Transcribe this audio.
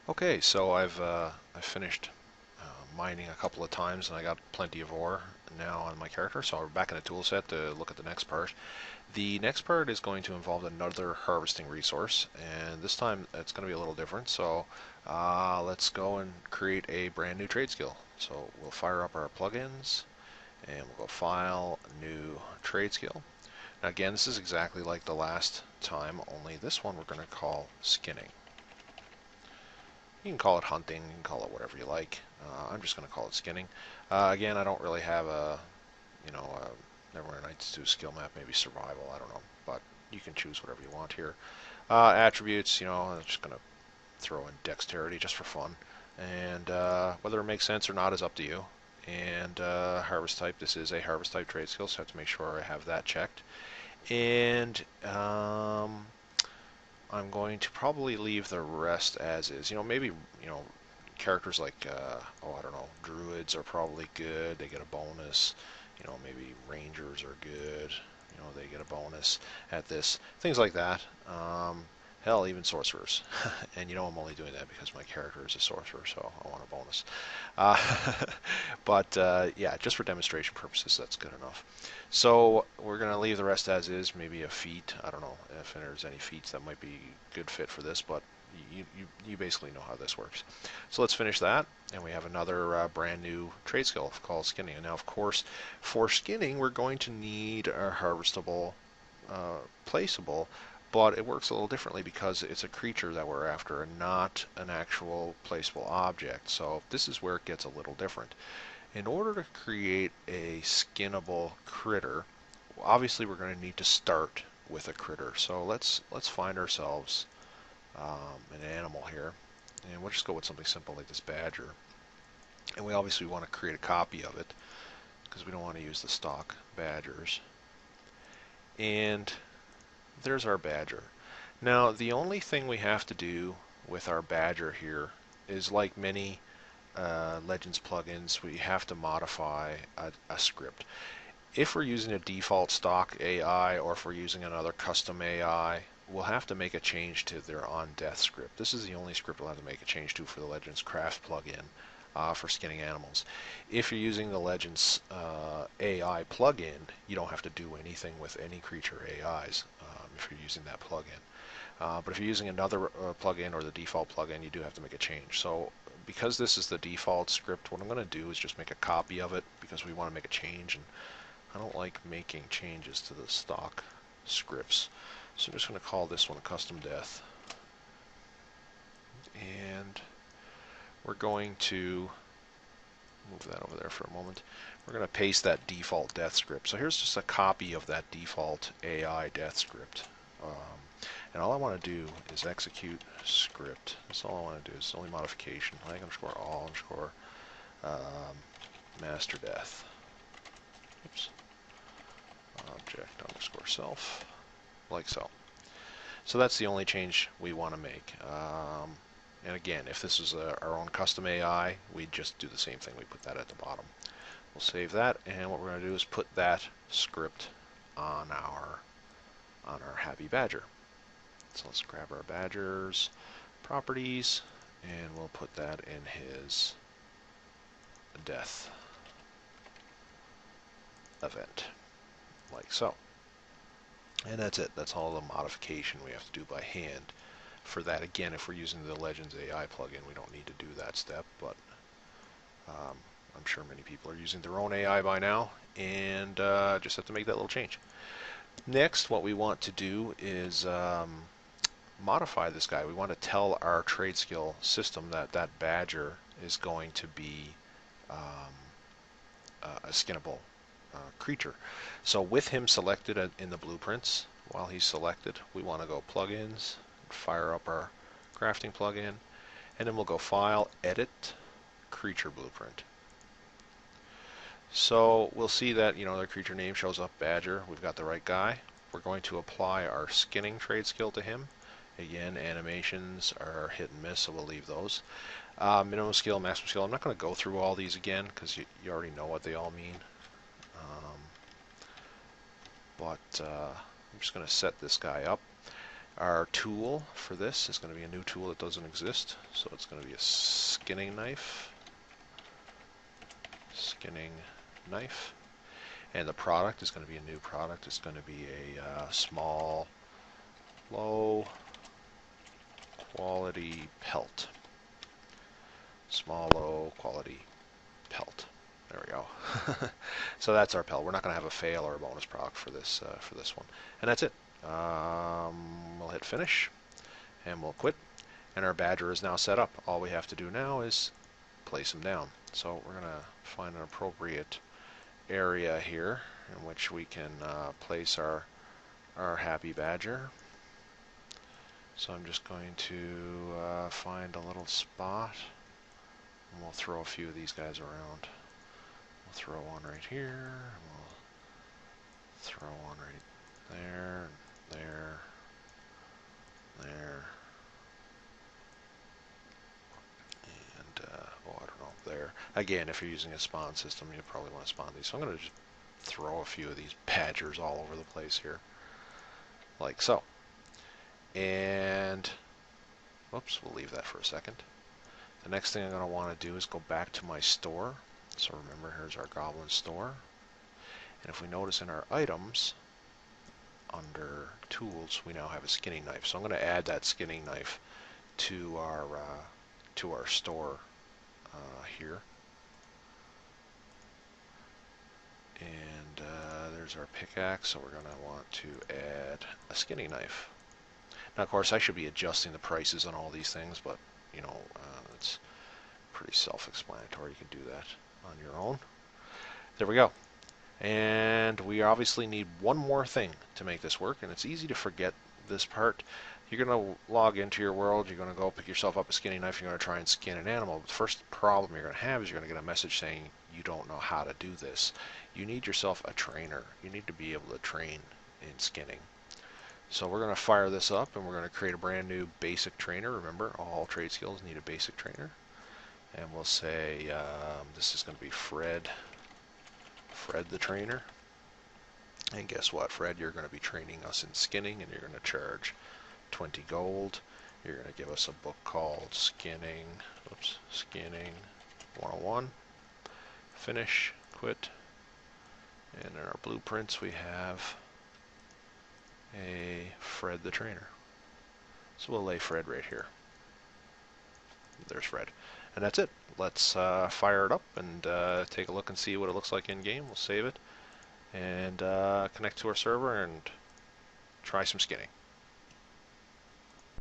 Okay, so I've finished mining a couple of times and I got plenty of ore now on my character. So we're back in the tool set to look at the next part. The next part is going to involve another harvesting resource, and this time it's going to be a little different. So let's go and create a brand new trade skill. So we'll fire up our plugins and we'll go File, New Trade Skill. Now again, this is exactly like the last time, only this one we're going to call Skinning. You can call it hunting, you can call it whatever you like. I'm just going to call it skinning. Again, I don't really have a, Neverwinter Nights 2 skill map, maybe survival, I don't know. But you can choose whatever you want here. Attributes, I'm just going to throw in dexterity just for fun. And whether it makes sense or not is up to you. And harvest type, this is a harvest type trade skill, so I have to make sure I have that checked. And I'm going to probably leave the rest as is. Maybe, characters like, I don't know, druids are probably good. They get a bonus. Maybe rangers are good. They get a bonus at this. Things like that. Hell, even sorcerers. And I'm only doing that because my character is a sorcerer, so I want a bonus. Uh, but yeah, just for demonstration purposes, that's good enough. So we're going to leave the rest as is, maybe a feat. I don't know if there's any feats that might be good fit for this, but you basically know how this works. So let's finish that, and we have another brand new trade skill called skinning. And now, of course, for skinning, we're going to need a harvestable, placeable, but it works a little differently because it's a creature that we're after and not an actual placeable object. So this is where it gets a little different. In order to create a skinnable critter, obviously we're going to need to start with a critter. So let's find ourselves an animal here, and we'll just go with something simple like this badger. And we obviously want to create a copy of it because we don't want to use the stock badgers. And there's our badger. Now the only thing we have to do with our badger here is, like many Legends plugins, we have to modify a script. If we're using a default stock AI or if we're using another custom AI, we'll have to make a change to their on death script. This is the only script we'll have to make a change to for the Legends Craft plugin for skinning animals. If you're using the Legends AI plugin, you don't have to do anything with any creature AIs if you're using that plugin. But if you're using another plugin or the default plugin, you do have to make a change. So because this is the default script, what I'm going to do is just make a copy of it because we want to make a change, and I don't like making changes to the stock scripts. So I'm just going to call this one custom death. And we're going to move that over there for a moment. We're going to paste that default death script. So here's just a copy of that default AI death script. And all I want to do is execute script. That's all I want to do. It's the only modification. Like underscore all underscore master death. Oops. Object underscore self. Like so. So that's the only change we want to make. And again, if this is our own custom AI, we'd just do the same thing. We put that at the bottom. We'll save that, and what we're going to do is put that script on our happy badger. So let's grab our badger's properties, and we'll put that in his death event, like so. And that's it. That's all the modification we have to do by hand. For that, again, if we're using the Legends AI plugin, we don't need to do that step, but I'm sure many people are using their own AI by now, and just have to make that little change. Next, what we want to do is modify this guy. We want to tell our trade skill system that that badger is going to be a skinnable creature. So with him selected in the blueprints, while he's selected, we want to go plugins, fire up our crafting plugin, and then we'll go File, Edit, Creature Blueprint. So we'll see that the creature name shows up badger. We've got the right guy. We're going to apply our skinning trade skill to him. Again, animations are hit and miss, so we'll leave those. Minimum skill, maximum skill. I'm not going to go through all these again because you already know what they all mean. But I'm just going to set this guy up. Our tool for this is going to be a new tool that doesn't exist. So it's going to be a skinning knife. Skinning knife. And the product is going to be a new product. It's going to be a small, low quality pelt. Small, low quality pelt. There we go. So that's our pelt. We're not going to have a fail or a bonus proc for this one. And that's it. We'll hit finish, and we'll quit. And our badger is now set up. All we have to do now is place him down. So we're going to find an appropriate area here in which we can place our happy badger. So I'm just going to find a little spot, and we'll throw a few of these guys around. We'll throw one right here, we'll throw one right there, there, there, and oh, I don't know, there. Again, if you're using a spawn system, you probably want to spawn these. So I'm going to just throw a few of these badgers all over the place here, like so. And, whoops, we'll leave that for a second. The next thing I'm going to want to do is go back to my store. So remember, here's our goblin store. And if we notice in our items, under tools, we now have a skinning knife. So I'm going to add that skinning knife to our store here. And there's our pickaxe, so we're going to want to add a skinning knife. Now, of course, I should be adjusting the prices on all these things, but, you know, it's pretty self-explanatory. You can do that on your own. There we go. And we obviously need one more thing to make this work, and it's easy to forget this part. You're going to log into your world, you're going to go pick yourself up a skinning knife, you're going to try and skin an animal. The first problem you're going to have is you're going to get a message saying you don't know how to do this. You need yourself a trainer. You need to be able to train in skinning. So we're going to fire this up, and we're going to create a brand new basic trainer. Remember, all trade skills need a basic trainer. And we'll say this is going to be Fred the trainer. And guess what, Fred, you're going to be training us in skinning, and you're going to charge 20 gold. You're going to give us a book called Skinning 101. Finish, quit. And in our blueprints we have a Fred the trainer. So we'll lay Fred right here. There's Fred. And that's it. Let's fire it up and take a look and see what it looks like in game. We'll save it and connect to our server and try some skinning.